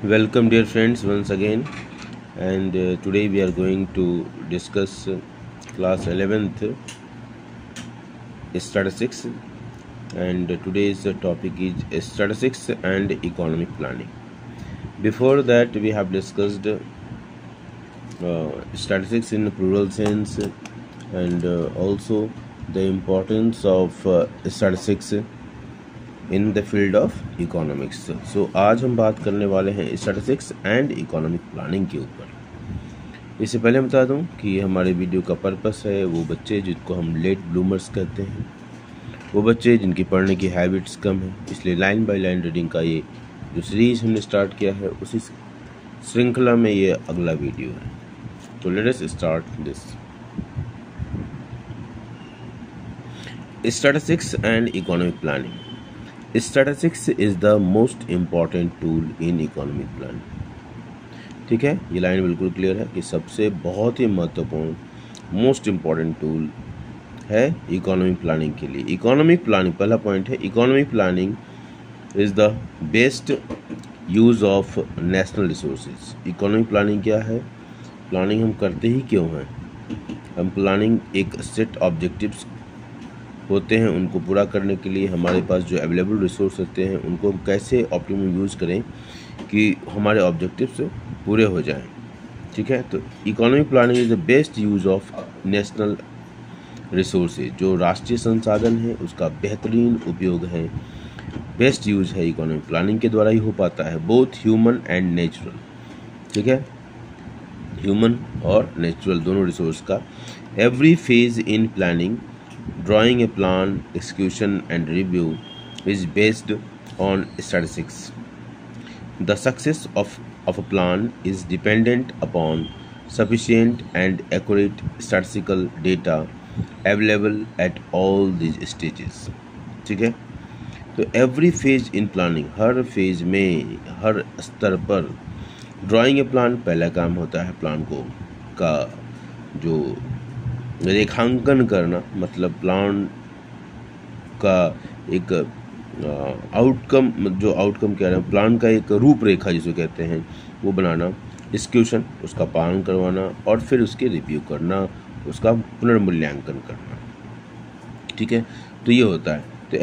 Welcome, dear friends, once again. And today we are going to discuss class 11th statistics. And today's topic is statistics and economic planning. Before that, we have discussed statistics in plural sense and also the importance of statistics in the field of economics. So आज हम बात करने वाले हैं statistics and economic planning के ऊपर। इससे पहले बता दूं कि हमारे वीडियो का पर्पस है वो बच्चे जिनको हम लेट ब्लूमर्स कहते हैं, वो बच्चे जिनकी पढ़ने की हैबिट्स कम है, इसलिए लाइन बाय लाइन रीडिंग का ये जो सीरीज हमने स्टार्ट किया है उसी श्रृंखला में ये अगला वीडियो है। तो let us start this. Statistics and economic planning. Statistics is the most important tool in economic planning। ठीक है, ये लाइन बिल्कुल क्लियर है कि सबसे बहुत ही महत्वपूर्ण मोस्ट इम्पॉर्टेंट टूल है इकोनॉमिक प्लानिंग के लिए। इकोनॉमिक प्लानिंग पहला पॉइंट है, economic planning is the best use of national resources. Economic planning क्या है? प्लानिंग हम करते ही क्यों हैं? हम प्लानिंग एक सेट ऑब्जेक्टिव्स होते हैं, उनको पूरा करने के लिए हमारे पास जो अवेलेबल रिसोर्स होते हैं उनको हम कैसे ऑप्टिमम यूज़ करें कि हमारे ऑब्जेक्टिव्स पूरे हो जाएं। ठीक है, तो economic planning is the best use of national resources. जो राष्ट्रीय संसाधन है उसका बेहतरीन उपयोग है, बेस्ट यूज़ है इकोनॉमिक प्लानिंग के द्वारा ही हो पाता है, बोथ ह्यूमन एंड नेचुरल। ठीक है, ह्यूमन और नेचुरल दोनों रिसोर्स का। Every phase in planning, drawing a plan, execution and review is based on statistics. The success of a plan is dependent upon sufficient and accurate statistical data available at all these stages। ठीक है, तो every phase in planning, her phase में हर स्तर पर drawing ए plan पहला काम होता है। प्लान को का जो रेखांकन करना, मतलब प्लान का एक आउटकम, जो आउटकम कह रहे हैं, प्लान का एक रूपरेखा जिसे कहते हैं वो बनाना, एग्जीक्यूशन उसका पालन करवाना और फिर उसके रिव्यू करना, उसका पुनर्मूल्यांकन करना। ठीक है, तो ये होता है। तो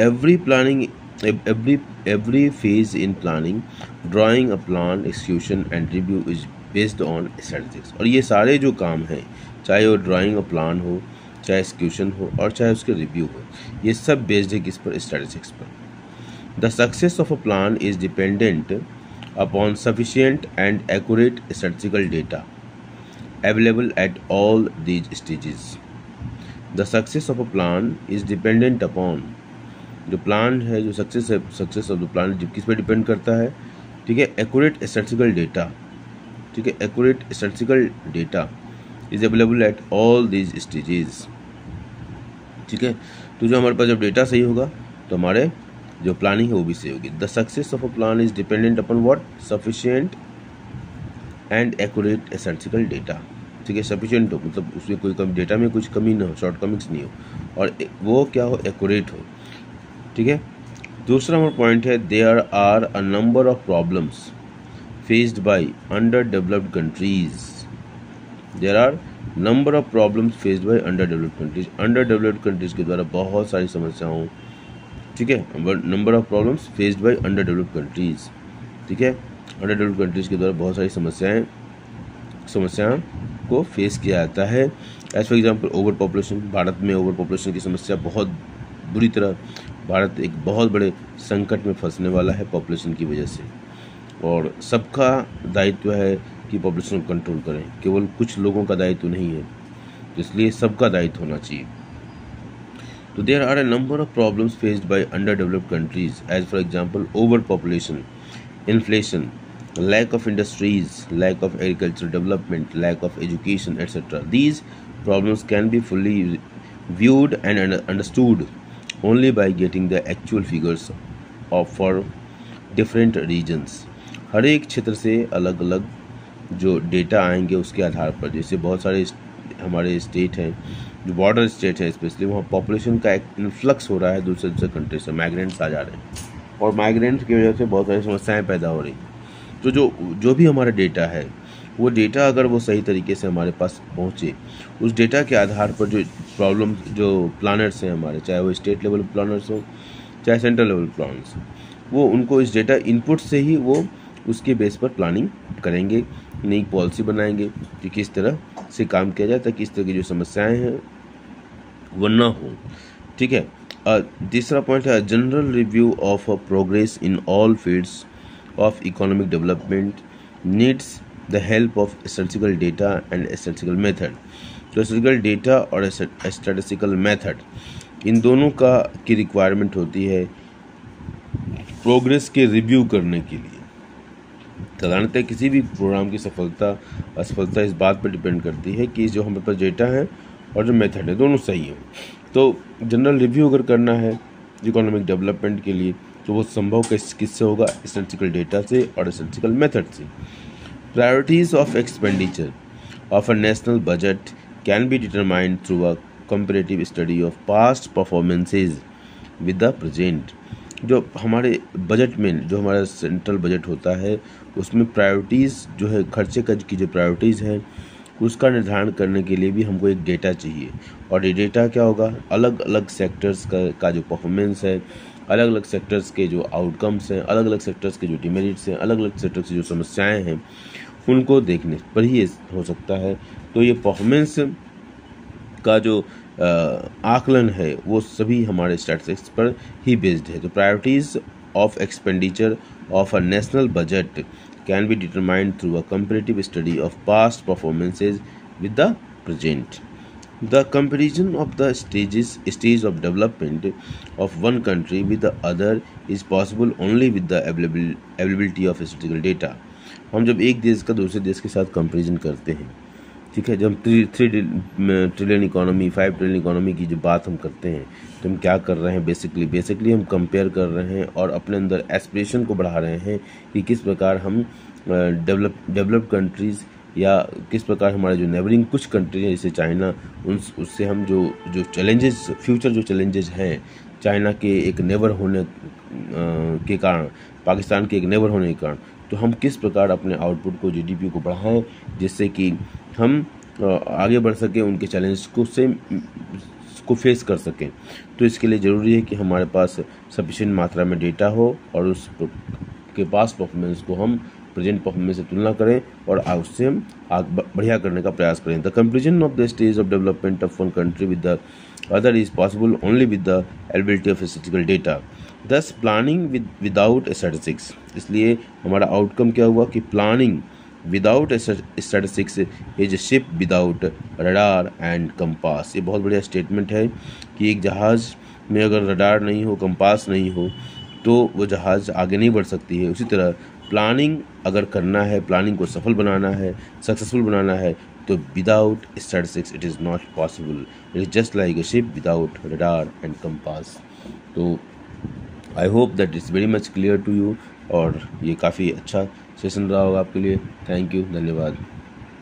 every phase in planning, drawing a plan, execution and review is based on statistics. और ये सारे जो काम हैं, चाहे वो ड्राइंग और प्लान हो, चाहे एग्जीक्यूशन हो और चाहे उसके रिव्यू हो, ये सब बेस्ड है किस पर? स्टैटिस्टिक्स पर। The success of a plan is dependent upon sufficient and accurate statistical data available at all these stages. The success of a plan is dependent upon, जो प्लान है, जो सक्सेस है, सक्सेस ऑफ द प्लान जो किस पर depend करता है? ठीक है, एक्यूरेट स्टैटिस्टिकल डेटा। ठीक है, accurate statistical data is available at all these stages. ठीक है, तो जो हमारे पास जब डेटा सही होगा तो हमारे जो प्लानिंग है वो भी सही होगी। The success of a plan is dependent upon what? Sufficient and accurate statistical data. ठीक है, सफिशिएंट हो मतलब उसमें कोई कम, डेटा में कुछ कमी ना हो, शॉर्टकमिंग्स नहीं हो, और वो क्या हो? एक्यूरेट हो। ठीक है, दूसरा हमारा पॉइंट है, there are a number of problems faced by under developed countries. There are number of problems faced by under developed countries. Under developed countries के द्वारा बहुत सारी समस्याओं, ठीक है, number of problems faced by under developed countries. ठीक है, under developed countries के द्वारा बहुत सारी समस्याओं को फेस किया जाता है। As for example over population. Bharat में ओवर पॉपुलेशन की समस्या बहुत बुरी तरह, भारत एक बहुत बड़े संकट में फंसने वाला है पॉपुलेशन की वजह से, और सबका दायित्व है कि पॉपुलेशन को कंट्रोल करें, केवल कुछ लोगों का दायित्व नहीं है, तो इसलिए सबका दायित्व होना चाहिए। तो there are a number of problems faced by under developed countries, as for example over population, inflation, lack of industries, lack of agricultural development, lack of education, etc. These problems can be fully viewed and understood only by getting the actual figures for different regions। हर एक क्षेत्र से अलग अलग जो data आएंगे उसके आधार पर, जैसे बहुत सारे हमारे स्टेट हैं जो बॉर्डर स्टेट है, स्पेशली वहाँ पॉपुलेशन का एक इन्फ्लक्स हो रहा है, दूसरे कंट्री से माइग्रेंट्स आ जा रहे हैं, और माइग्रेंट्स की वजह से बहुत सारी समस्याएं पैदा हो रही हैं। तो जो भी हमारा डेटा है, वो डेटा अगर वो सही तरीके से हमारे पास पहुँचे, उस डेटा के आधार पर जो प्रॉब्लम, जो प्लानर्स हैं हमारे, चाहे वो स्टेट लेवल प्लानर्स हो चाहे सेंट्रल लेवल प्लानर्स, वो उनको इस डेटा इनपुट से ही वो उसके बेस पर प्लानिंग करेंगे, नई पॉलिसी बनाएंगे कि किस तरह से काम किया जाए ताकि इस तरह की जो समस्याएं हैं वो ना हो। ठीक है। तीसरा पॉइंट है general review of progress in all fields of economic development needs the help of statistical data and statistical method. तो स्टैटिस्टिकल डेटा और स्टैटिस्टिकल मेथड, इन दोनों की रिक्वायरमेंट होती है प्रोग्रेस के रिव्यू करने के लिए। साधारणतः किसी भी प्रोग्राम की सफलता असफलता इस बात पर डिपेंड करती है कि जो हमारे पास डेटा है और जो मेथड है दोनों सही है। तो जनरल रिव्यू अगर करना है इकोनॉमिक डेवलपमेंट के लिए तो वो संभव किससे होगा? स्टैटिस्टिकल डेटा से और स्टैटिस्टिकल मेथड से। Priorities of expenditure of a national budget can be determined through a comparative study of past performances with the present. जो हमारे बजट में, जो हमारा सेंट्रल बजट होता है, उसमें प्रायोरिटीज़ जो है, खर्चे की जो प्रायोरिटीज़ हैं उसका निर्धारण करने के लिए भी हमको एक डेटा चाहिए। और ये डेटा क्या होगा? अलग अलग सेक्टर्स का जो परफॉर्मेंस है, अलग अलग सेक्टर्स के जो आउटकम्स हैं, अलग अलग सेक्टर्स के जो डिमेरिट्स हैं, अलग अलग सेक्टर्स की जो समस्याएं हैं, उनको देखने पर ही ये हो सकता है। तो ये परफॉर्मेंस का जो आकलन है वो सभी हमारे स्टैटिस्टिक्स पर ही बेस्ड है। तो priorities of expenditure of a national budget can be determined through a comparative study of past performances with the present. The comparison of the stage of development of one country with the other is possible only with the availability of statistical data. हम जब एक देश का दूसरे देश के साथ comparison करते हैं, ठीक है, जब हम 3 ट्रिलियन इकोनॉमी, 5 ट्रिलियन इकोनॉमी की जो बात हम करते हैं, तो हम क्या कर रहे हैं? बेसिकली हम कंपेयर कर रहे हैं और अपने अंदर एस्पिरेशन को बढ़ा रहे हैं कि किस प्रकार हम डेवलप्ड कंट्रीज़ या किस प्रकार हमारे जो नेबरिंग कुछ कंट्रीज हैं जैसे चाइना, उससे हम जो चैलेंजेस, फ्यूचर जो चैलेंजेस हैं, चाइना के एक नेबर होने के कारण, पाकिस्तान के एक नेबर होने के कारण, तो हम किस प्रकार अपने आउटपुट को, जीडीपी को बढ़ाएं जिससे कि हम आगे बढ़ सकें, उनके चैलेंज को फेस कर सकें। तो इसके लिए ज़रूरी है कि हमारे पास सफिशिएंट मात्रा में डेटा हो और उस के पास परफॉर्मेंस को हम प्रेजेंट परफॉर्मेंस से तुलना करें और उससे हम बढ़िया करने का प्रयास करें। The comparison of the stage of development of one country with the other is possible only with the availability of statistical data. दस प्लानिंग विदाउट स्टैटिस्टिक्स, इसलिए हमारा आउटकम क्या हुआ कि planning without statistics is a ship without radar and compass. ये बहुत बढ़िया statement है कि एक जहाज़ में अगर रडार नहीं हो, कंपास नहीं हो, तो वो जहाज़ आगे नहीं बढ़ सकती है। उसी तरह प्लानिंग अगर करना है, प्लानिंग को सफल बनाना है, सक्सेसफुल बनाना है, तो without statistics it is not possible. It is just like a ship without radar and compass. तो I hope that is very much clear to you और ये काफ़ी अच्छा सेशन रहा होगा आपके लिए। थैंक यू, धन्यवाद।